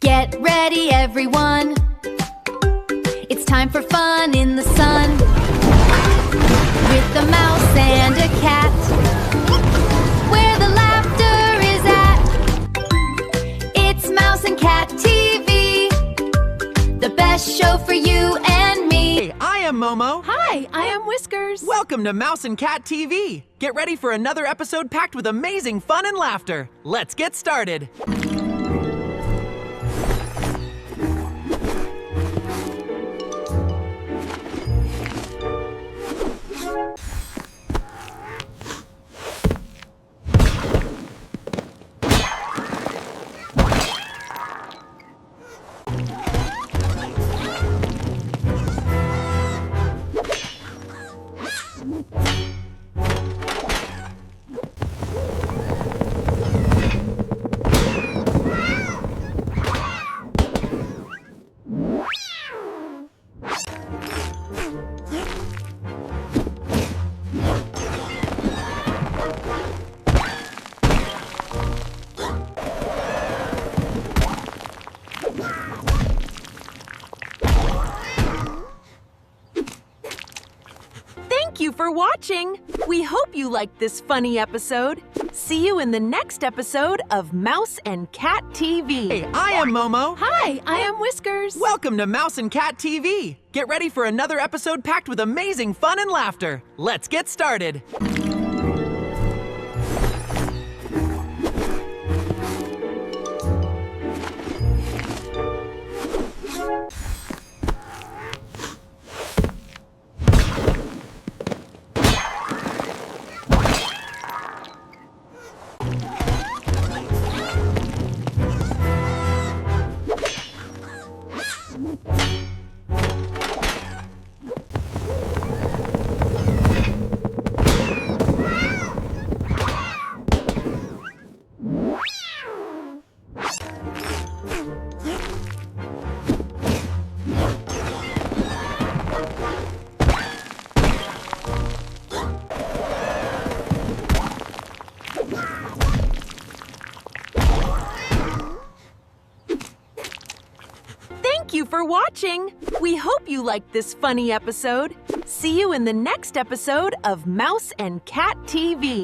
Get ready, everyone. It's time for fun in the sun. With a mouse and a cat, where the laughter is at. It's Mouse and Cat TV, the best show for you and me. Hey, I am Momo. Hi, I am Whiskers. Welcome to Mouse and Cat TV. Get ready for another episode packed with amazing fun and laughter. Let's get started. Thank you for watching. We hope you liked this funny episode. See you in the next episode of Mouse and Cat TV. Hey, I am Momo. Hi, I am Whiskers. Welcome to Mouse and Cat TV. Get ready for another episode packed with amazing fun and laughter. Let's get started. Thank you for watching. We hope you liked this funny episode. See you in the next episode of Mouse and Cat TV.